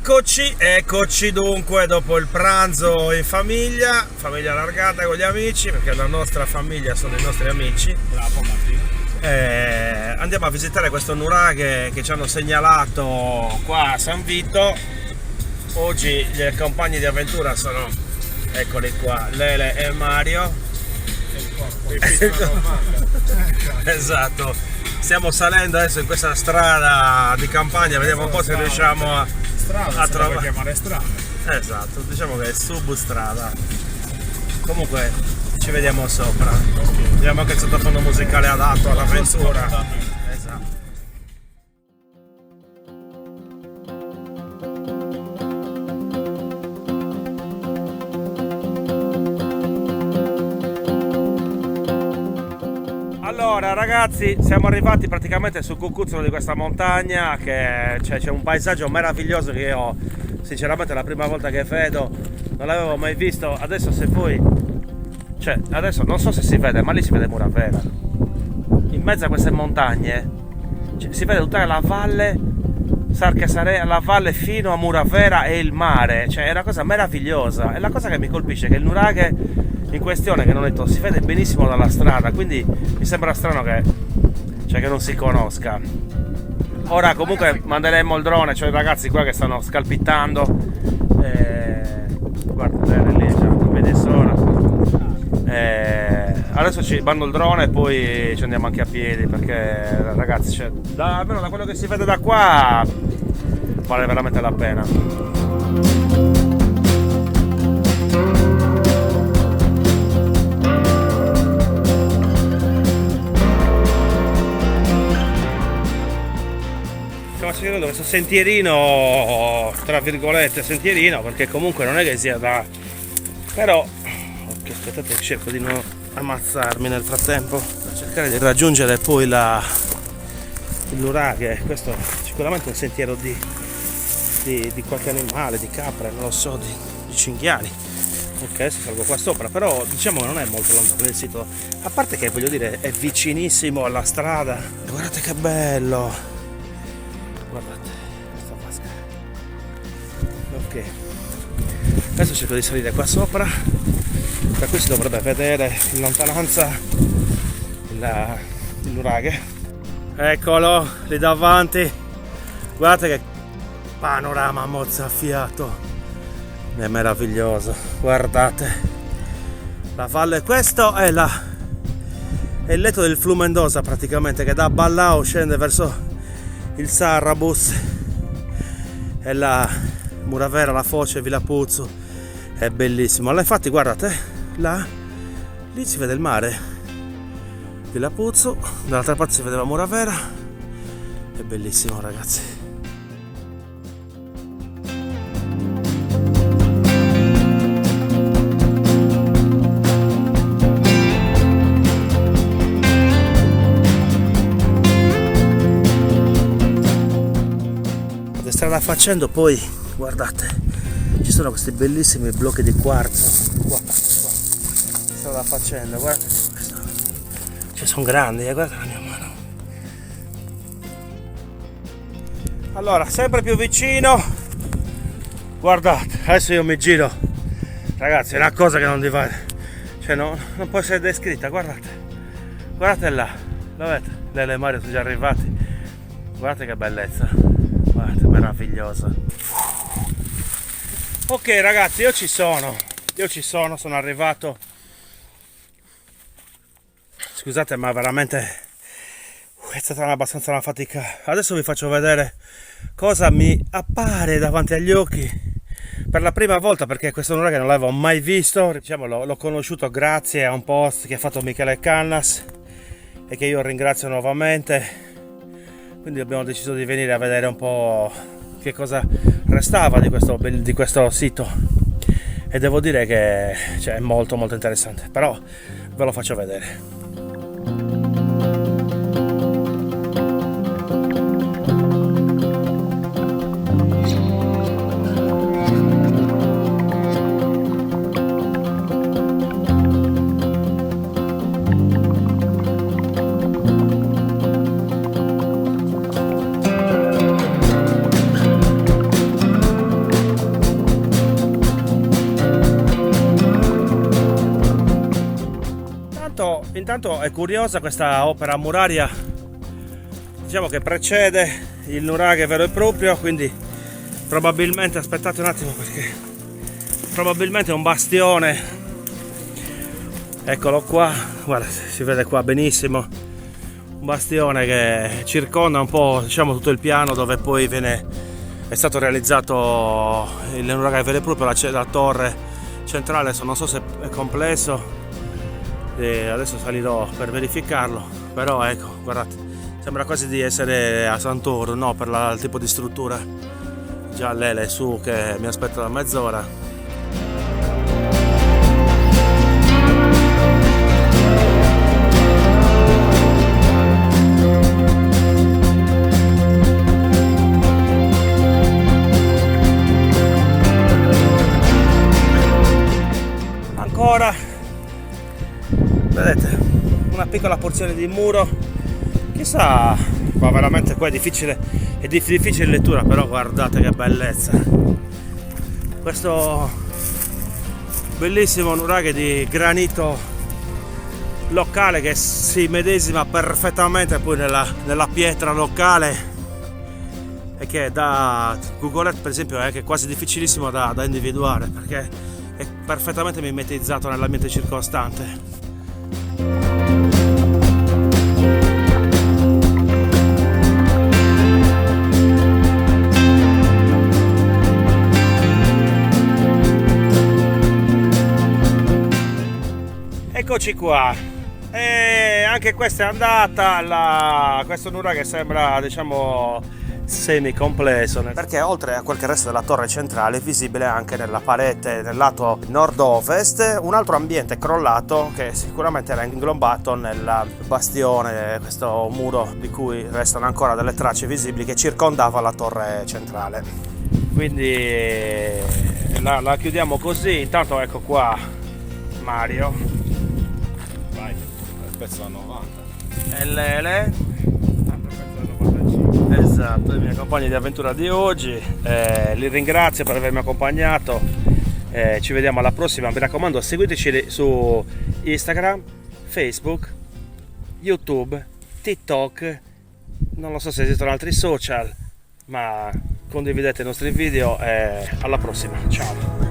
Eccoci dunque dopo il pranzo in famiglia allargata con gli amici, perché la nostra famiglia sono i nostri amici. Bravo Martino. Andiamo a visitare questo nuraghe che ci hanno segnalato qua a San Vito. Oggi gli compagni di avventura sono, eccoli qua, Lele e Mario. Esatto, stiamo salendo adesso in questa strada di campagna, vediamo un po' se riusciamo a trovare. Chiamare strada. Esatto, diciamo che è substrada. Comunque ci vediamo sopra. Vediamo anche il sottofondo musicale adatto all'avventura. Esatto. Allora ragazzi, siamo arrivati praticamente sul cucuzzolo di questa montagna, che c'è un paesaggio meraviglioso che io sinceramente la prima volta che vedo, non l'avevo mai visto. Adesso se voi, adesso non so se si vede, ma lì si vede Muravera in mezzo a queste montagne, si vede tutta la valle Sarchesarea, la valle fino a Muravera e il mare, è una cosa meravigliosa. E la cosa che mi colpisce è che il nuraghe in questione, che non ho detto, si vede benissimo dalla strada, quindi mi sembra strano che non si conosca. Ora comunque manderemo il drone, i ragazzi qua che stanno scalpittando, guarda lì, non vedi solo. Adesso ci mando il drone e poi ci andiamo anche a piedi, perché ragazzi, almeno da quello che si vede da qua vale veramente la pena. Stiamo seguendo questo sentierino, tra virgolette sentierino, perché comunque non è che sia da... però... ok, aspettate, cerco di non ammazzarmi nel frattempo, per cercare di raggiungere poi il nuraghe. Questo è sicuramente un sentiero di qualche animale, di capre, non lo so, di cinghiali. Ok, adesso salgo qua sopra, però diciamo che non è molto lontano il sito, a parte che voglio dire è vicinissimo alla strada. Guardate che bello, guardate questa vasca. Ok, adesso cerco di salire qua sopra, da qui si dovrebbe vedere in lontananza il nuraghe. Eccolo lì davanti, guardate che panorama mozzafiato, è meraviglioso. Guardate la valle, questo è il letto del Flumendosa praticamente, che da Ballau scende verso il Sarrabus, e la Muravera, la Foce, Vilapuzzo, è bellissimo. Allora, infatti guardate là, lì si vede il mare, Vilapuzzo, dall'altra parte si vedeva Muravera, è bellissimo ragazzi. Strada facendo, poi guardate, ci sono questi bellissimi blocchi di quarzo qua. Strada facendo, guardate questo, sono grandi, guardate la mia mano. Allora, sempre più vicino, guardate, adesso io mi giro, ragazzi, è una cosa che non ti va, non può essere descritta. Guardate là, lo vedete? Lele e Mario sono già arrivati, guardate che bellezza. Guardate, meravigliosa. Ok ragazzi, io ci sono, sono arrivato. Scusate, ma veramente è stata abbastanza una fatica. Adesso vi faccio vedere cosa mi appare davanti agli occhi per la prima volta, perché questo nuraghe non l'avevo mai visto. Diciamo, l'ho conosciuto grazie a un post che ha fatto Michele Cannas e che io ringrazio nuovamente. Quindi abbiamo deciso di venire a vedere un po' che cosa restava di questo sito, e devo dire che è molto molto interessante, però ve lo faccio vedere. intanto è curiosa questa opera muraria, diciamo che precede il nuraghe vero e proprio, quindi probabilmente, aspettate un attimo perché probabilmente è un bastione, eccolo qua, guarda, si vede qua benissimo, un bastione che circonda un po', diciamo, tutto il piano dove poi è stato realizzato il nuraghe vero e proprio, la torre centrale. Non so se è complesso, e adesso salirò per verificarlo, però ecco, guardate, sembra quasi di essere a Sant'Oro, no, per il tipo di struttura. Già l'Ele su che mi aspetta da mezz'ora. Ancora, vedete, una piccola porzione di muro, chissà, ma veramente qua è difficile lettura, però guardate che bellezza, questo bellissimo nuraghe di granito locale che si medesima perfettamente poi nella pietra locale, e che da Google Earth per esempio è anche quasi difficilissimo da individuare perché è perfettamente mimetizzato nell'ambiente circostante. Eccoci qua, e anche questa è andata, questo nuraghe sembra, diciamo, semi complesso, perché oltre a quel che resta della torre centrale è visibile anche nella parete nel lato nord-ovest un altro ambiente crollato che sicuramente era inglobato nel bastione, questo muro di cui restano ancora delle tracce visibili, che circondava la torre centrale. Quindi la chiudiamo così. Intanto ecco qua Mario, vai, pezzo da 90 e Lele, esatto, i miei compagni di avventura di oggi. Li ringrazio per avermi accompagnato, ci vediamo alla prossima. Mi raccomando, seguiteci su Instagram, Facebook, YouTube, TikTok, non lo so se esistono altri social, ma condividete i nostri video e alla prossima, ciao.